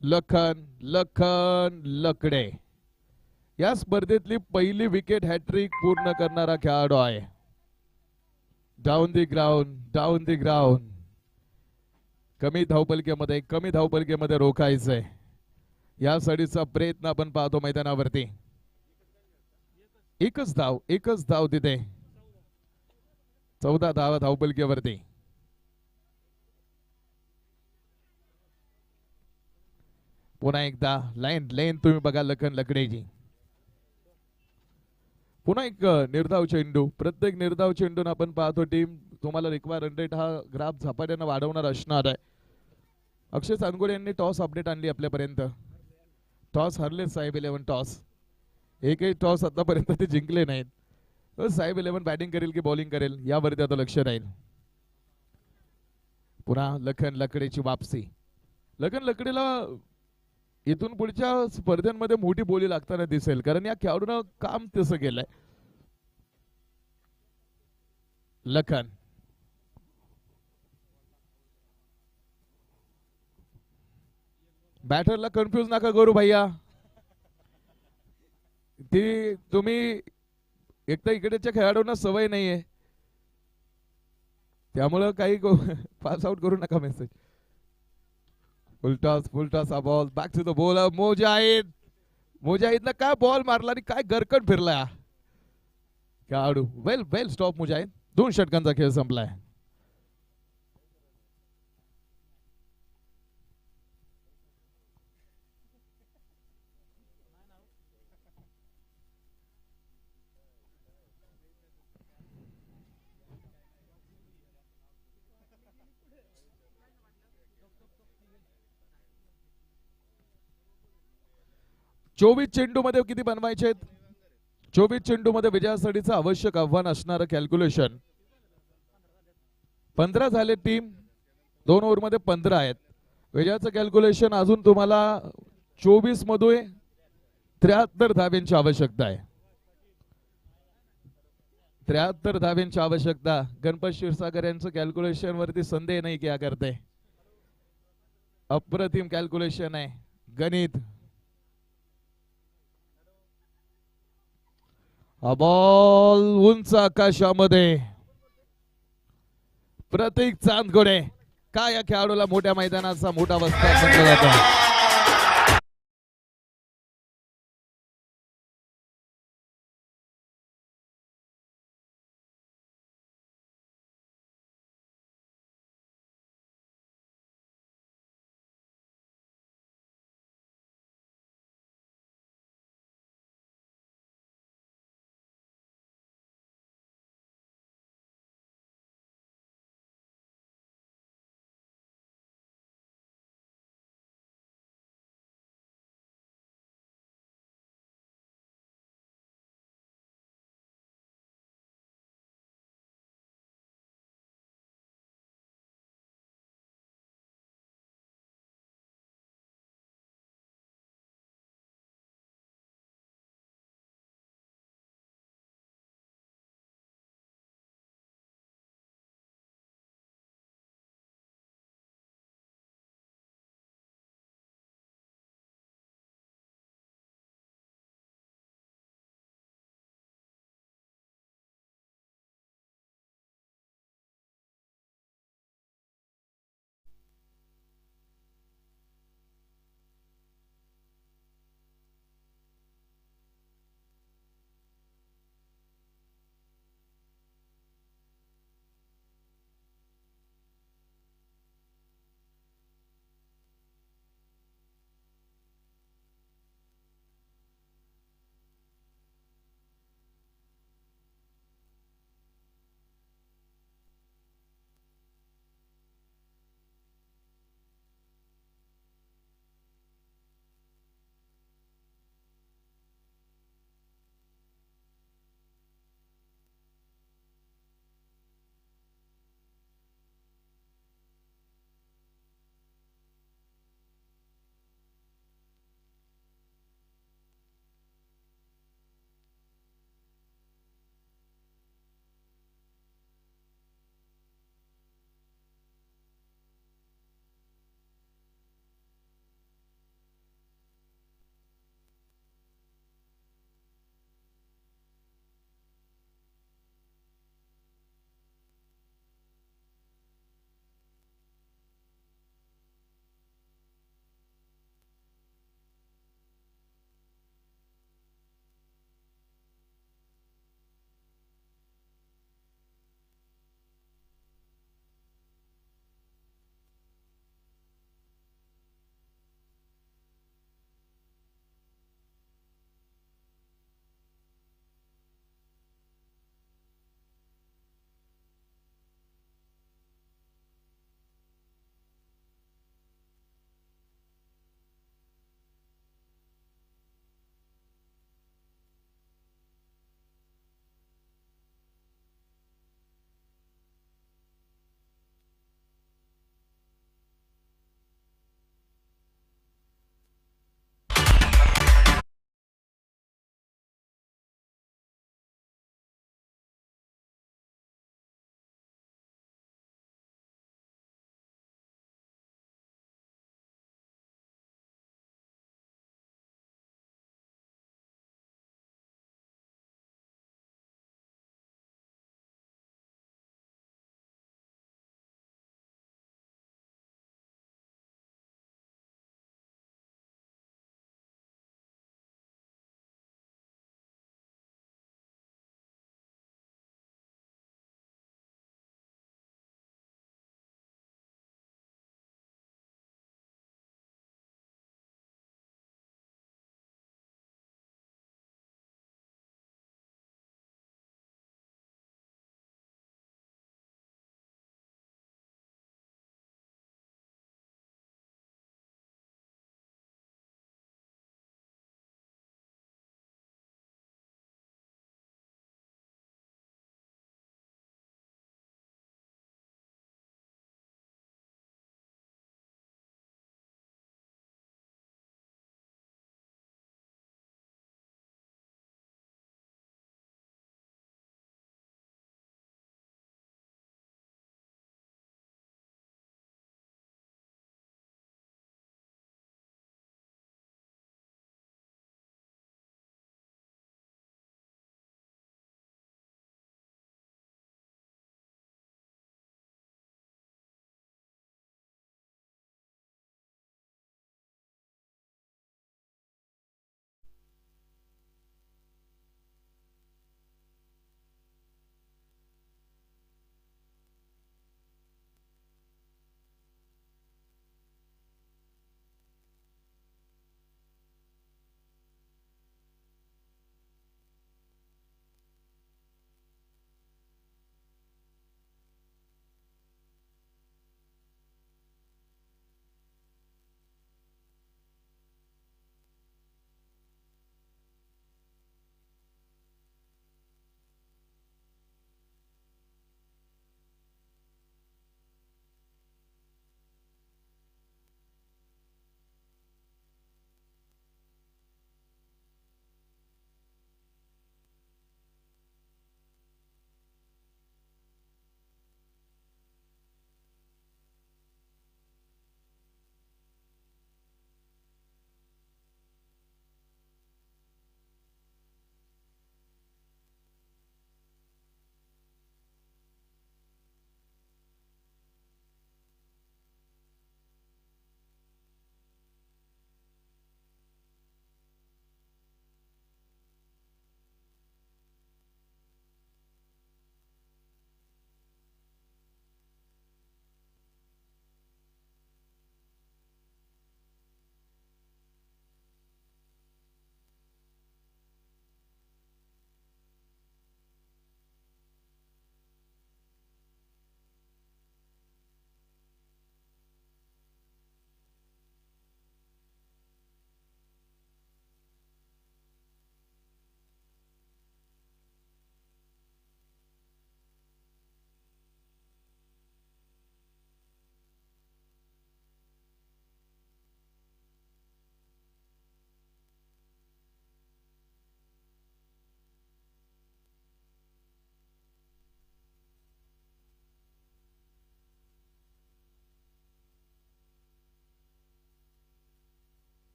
Speaker 1: Lakhan Lakde या स्पर्धेतली पहिली विकेट हॅट्रिक पूर्ण करणारा खेळाडू आहे. Down the ground. कमी धावपलकेमध्ये रोखायचंय यासाठीचा प्रयत्न आपण पाहतो मैदानावरती. एकच धाव तिथे. 14 धावा धावपलकीवरती. पुन्हा एकदा लाईन लेन तुम्ही बघा लखन लकडेजी. पुन्हा एक निर्धाव चेंडू. प्रत्येक निर्धाव चेंडून आपण पाहतो टीम तुम्हाला रिक्वायर रन रेट हा ग्राफ झपाट्यानं वाढवणार असणार आहे. अक्षय चांदगोडे यांनी टॉस अपडेट आणली आपल्यापर्यंत. टॉस हरले साहेब 11 टॉस. एकही टॉस आतापर्यंत ते जिंकले नाहीत. तर साहेब 11 बॅटिंग करेल की बॉलिंग करेल यावरती आता लक्ष राहील. पुन्हा लखन लकडेची वापसी. लखन लकडेला इथून पुढच्या स्पर्धांमध्ये मोठी बोली लागताना दिसेल कारण या खेळाडूनं काम तसं केलंय. लखन बॅटरला कन्फ्यूज नका करू भैया. ती तुम्ही एकदा इकडेच्या खेळाडूंना सवय नाहीये त्यामुळं काही पास आउट करू नका मेसेज. फुल टॉस हा ball back to the bowler Mujahid. मुजाहिदनं काय बॉल मारला आणि काय गरकट फिरला खेळाडू. वेल स्टॉप मुजाहिद. 2 षटकांचा खेळ संपलाय. चोवीस चेंडू मध्ये किती बनवायचे आहेत. 24 चेंडू मध्ये विजयासाठीचं आवश्यक आव्हान असणारं कॅल्क्युलेशन 15 झाले. टीम 2 ओव्हरमध्ये 15 आहेत. विजयाचं कॅल्क्युलेशन अजून तुम्हाला 24 मध्ये 73 धाव्यांची आवश्यकता आहे. 73 धाव्यांची आवश्यकता. गणपत क्षीरसागर यांचं कॅल्क्युलेशन वरती संदेह नाही क्या करते. अप्रतिम कॅल्क्युलेशन आहे. गणित. हा बॉल उंच आकाशामध्ये. प्रतीक चांदगोडे. का या खेळाडूला मोठ्या मैदानाचा मोठा वस्ताद म्हटलं जातं.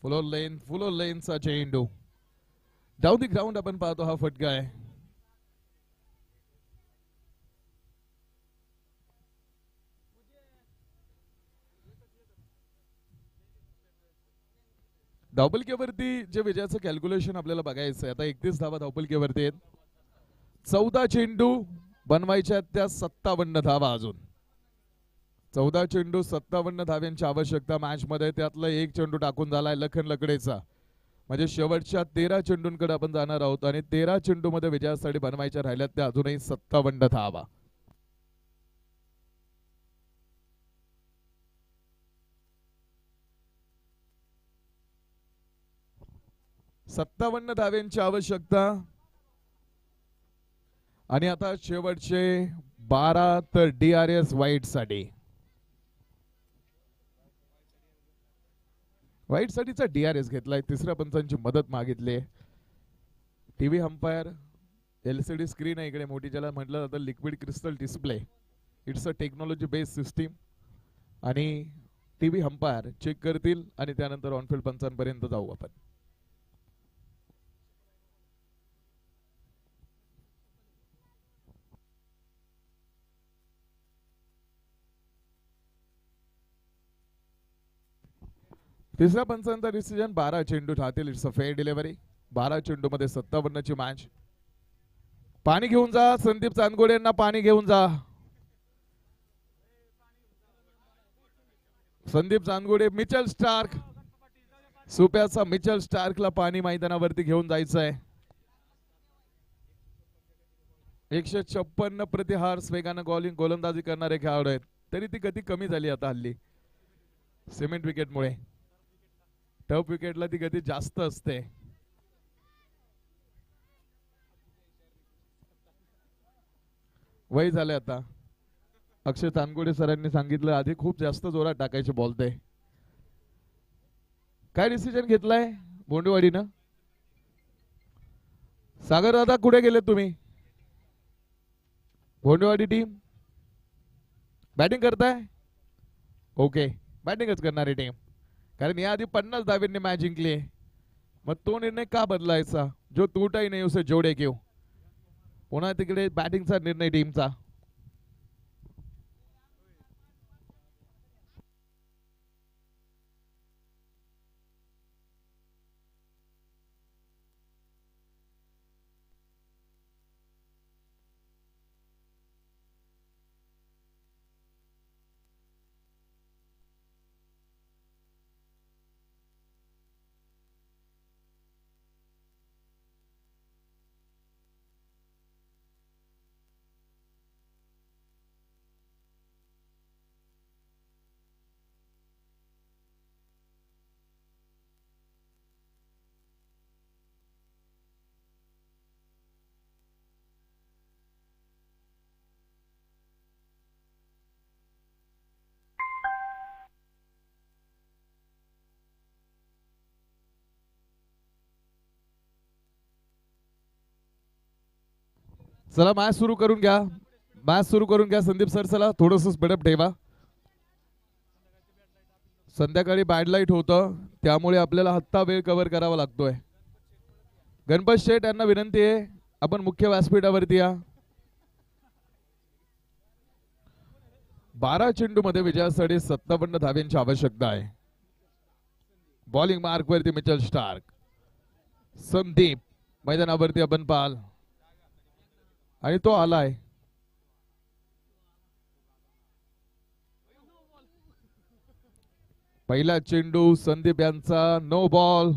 Speaker 1: फुल लेनचा चेंडू डाऊन दी ग्राउंड आपण पाहतो. हा फटका आहे. धावपलकीवरती जे विजयाचं कॅल्क्युलेशन आपल्याला बघायचं आहे. आता 31 धावा धावपलकीवरती आहेत. 14 चेंडू बनवायच्या त्या 57 धावा अजून. 14 चेंडू 57 धाव्यांची आवश्यकता मॅच मध्ये. त्यातला एक चेंडू टाकून झालाय लखन लकडेचा. म्हणजे शेवटच्या 13 चेंडूंकडे आपण जाणार आहोत आणि 13 चेंडू मध्ये विजयासाठी बनवायच्या राहिल्यात त्या अजूनही 57 धावा. सत्तावन्न धाव्यांची आवश्यकता आणि आता शेवटचे 12 तर DRS वाईट साठी. वाईट साठीचा DRS घेतलाय. तिसऱ्या पंचांची मदत मागितली. टीव्ही अंपायर LCD स्क्रीन आहे इकडे मोठी, ज्याला म्हटलं जातं liquid crystal display. It's a technology based system आणि टीव्ही अंपायर चेक करतील आणि त्यानंतर ऑनफिल्ड पंचांपर्यंत जाऊ आपण. तिसऱ्या पंचांचा डिसिजन 12 चेंडू राहतील. It's a fair delivery. 12 चेंडू मध्ये 57 ची मॅच. पाणी घेऊन जा संदीप चांदगोडे यांना, पाणी घेऊन जा. संदीप चांदगोडे, मिचेल स्टार्क, सुप्याचा मिचेल स्टार्कला पाणी मैदानावरती घेऊन जायचं आहे. 156 प्रतिहार्स वेगानं गोलंदाजी करणारे खेळाडू आहेत. तरी ती गती कमी झाली आता हल्ली सिमेंट विकेटमुळे. टफ विकेटला ती गती जास्त असते. वय झाले आता. अक्षय चांदगोडे सरांनी सांगितलं आधी खूप जास्त जोरात टाकायचे बॉल. ते काय डिसिजन घेतलाय बोंडेवाडीनं? सागर दादा कुठे गेले तुम्ही? बोंडेवाडी टीम बॅटिंग करताय? ओके, बॅटिंगच करणारी टीम. कारण या आधी 50 धावांनी मॅच जिंकली. मग तो निर्णय का बदलायचा? जो टूटाही नाही उसे जोडे क्यों. पुन्हा तिकडे बॅटिंगचा निर्णय टीमचा. चला मॅच सुरू करून घ्या. मॅच सुरू करून घ्या संदीप सर. चला थोडंसं स्पीडअप ठेवा. संध्याकाळी बॅड लाईट होतं त्यामुळे आपल्याला हत्ता वेळ कव्हर करावा लागतोय. गणपत शेठ यांना विनंती आहे आपण मुख्य व्यासपीठावरती या. 12 चेंडू मध्ये विजयासाठी 57 धाव्यांची आवश्यकता आहे. बॉलिंग मार्क वरती मिचेल स्टार्क. संदीप मैदानावरती आपण पाल आणि तो आलाय. पहिला चेंडू संदीप यांचा नो बॉल.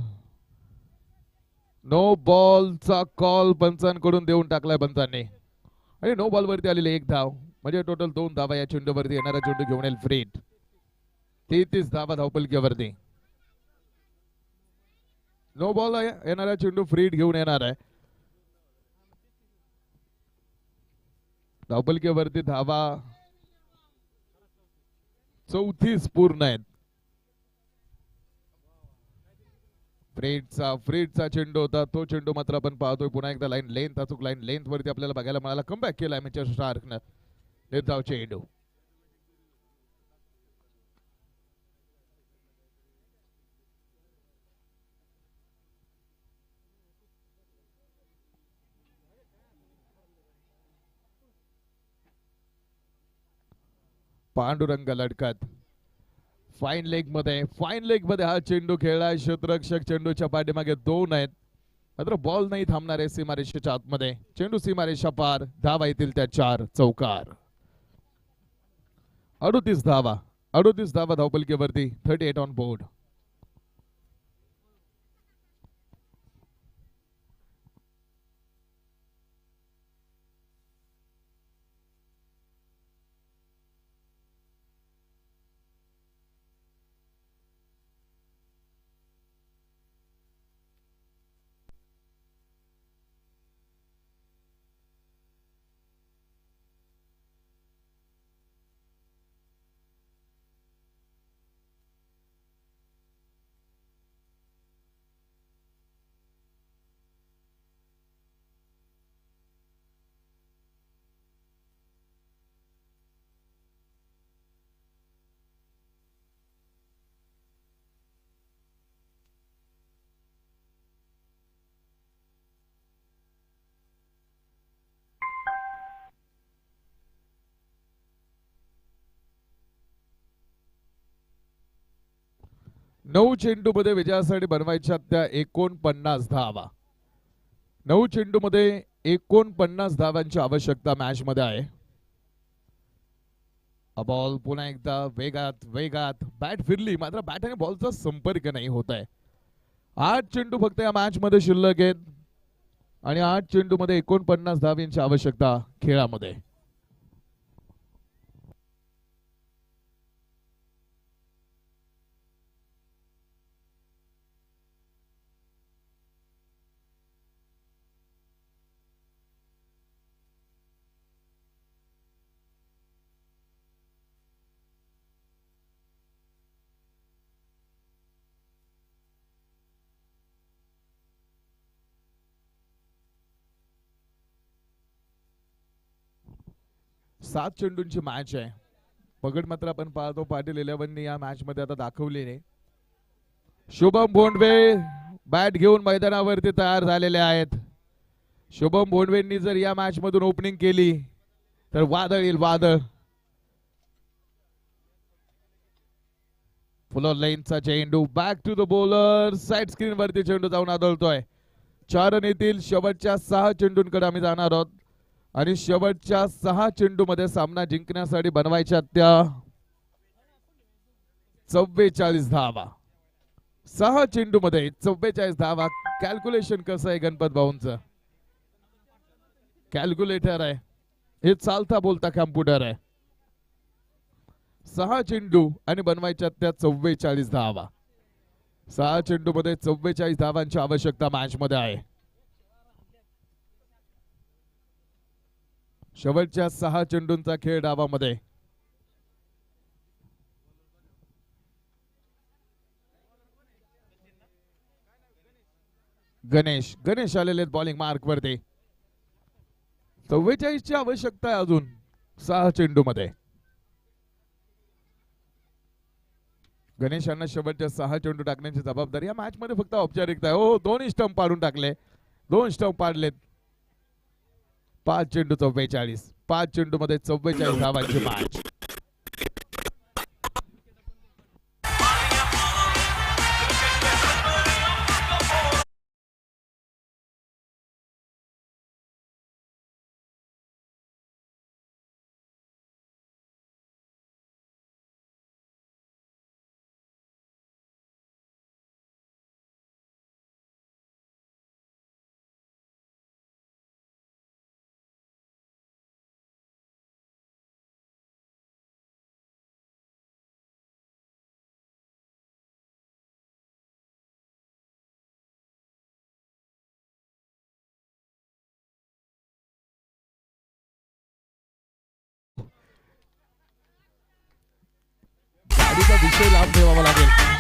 Speaker 1: नो बॉलचा कॉल पंचांकडून देऊन टाकलाय पंचांनी आणि नो बॉल वरती आलेले एक धाव म्हणजे टोटल 2 धावा या चेंडूवरती. येणारा चेंडू घेऊन येईल फ्रीट. 33 धावा धावपलकीवरती. नो बॉल येणारा चेंडू फ्रीट घेऊन येणार आहे. धावपलकीवरती धावा 34 पूर्ण आहेत. फ्रीटचा चेंडू होता. तो चेंडू मात्र आपण पाहतोय पुन्हा एकदा लाईन लेंथ अचूक लाईन लेंथ वरती आपल्याला बघायला मिळाला. कमबॅक केलाय मिचेल स्टार्कनं. निर्धाव चेंडू. पांडुरंग लढकत फाईन लेग मध्ये हा चेंडू खेळलाय क्षेत्ररक्षक चेंडूच्या पाठीमागे 2 आहेत मात्र बॉल नाही थांबणार आहे सीमारेषेच्या आतमध्ये चेंडू सीमारेषा पार धावा येतील त्या 4 चौकार 38 धावा धावपलकीवरती 38 ऑन बोर्ड 9 चेंडू मध्ये विजयासाठी बनवायच्या त्या 49 धावा 9 चेंडू मध्ये 49 धावांची आवश्यकता मॅच मध्ये आहे बॉल पुन्हा एकदा वेगात बॅट फिरली मात्र बॅट आणि बॉलचा संपर्क नाही होत आहे 8 चेंडू फक्त या मॅच मध्ये शिल्लक आहेत आणि 8 चेंडू मध्ये 49 धावांची आवश्यकता खेळामध्ये 7 चेंडूंची मॅच आहे पगड मात्र आपण पाहतो पाटील 11 या मॅच मध्ये आता दाखवली नाही शुभम भोंडवे बॅट घेऊन मैदानावरती तयार झालेले आहेत शुभम भोंडवेंनी जर या मॅच मधून ओपनिंग केली तर वादळ येईल वादळ फुल लाईनचा चेंडू back to the bowler side screen वरती चेंडू जाऊन आदळतोय 4 रन येतील शेवटच्या 6 चेंडूंकडे आम्ही जाणार आहोत आणि शेवटच्या 6 चेंडू मध्ये सामना जिंकण्यासाठी बनवायच्या त्या 44 धावा 6 चेंडू मध्ये 44 धावा कॅल्क्युलेशन कसं आहे गणपत भाऊंचं कॅल्क्युलेटर आहे हे चालता बोलता कॅम्प्युटर आहे 6 चेंडू आणि बनवायच्या त्या 44 धावा 6 चेंडू मध्ये 44 धावांची आवश्यकता मॅच मध्ये आहे शेवटच्या 6 चेंडूंचा खेळ डावामध्ये गणेश आलेले बॉलिंग मार्क वरती 44 ची आवश्यकता आहे अजून 6 चेंडू मध्ये गणेश यांना शेवटच्या 6 चेंडू टाकण्याची जबाबदारी या मॅच मध्ये फक्त औपचारिकता आहे हो 2 स्टंप पाडून टाकले 2 स्टंप पाडलेत 5 चेंडू 44 5 चेंडू मध्ये 44 धावांची मॅच गाडीचा विषय लांब ठेवावा लागेल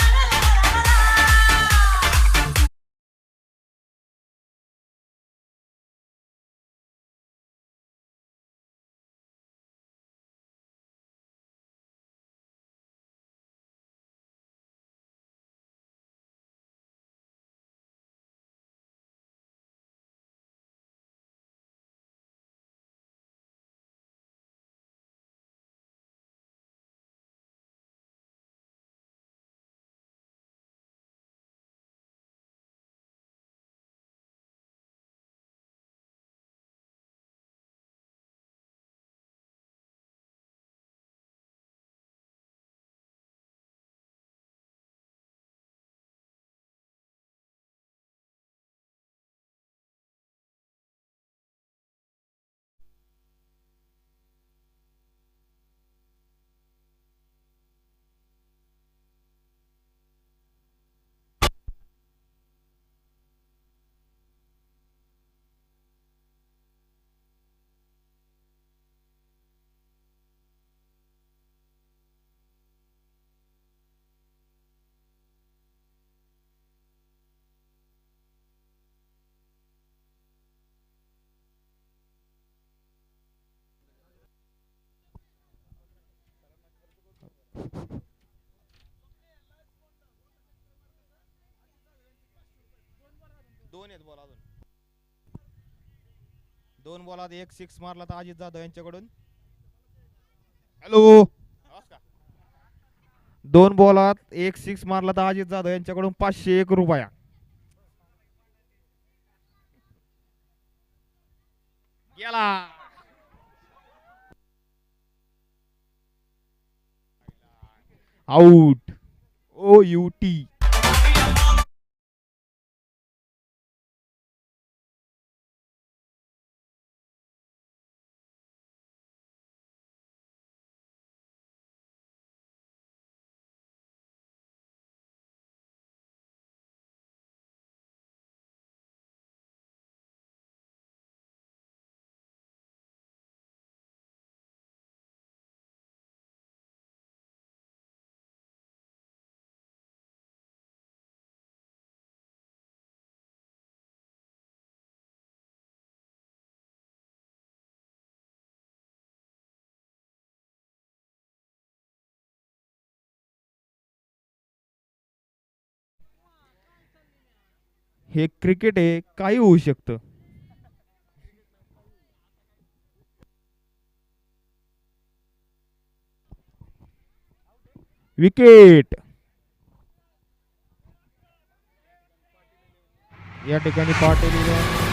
Speaker 2: 2 आहेत बॉल अजून. 2 बॉलात 1 6 मारला तर अजित जाधव यांच्याकडून. हॅलो 2 बॉलात 1 6 मारला तर अजित जाधव यांच्याकडून 501 रुपया. गेला आउट. OUT. हे क्रिकेट आहे, काही होऊ शकतं. विकेट. या ठिकाणी पाटील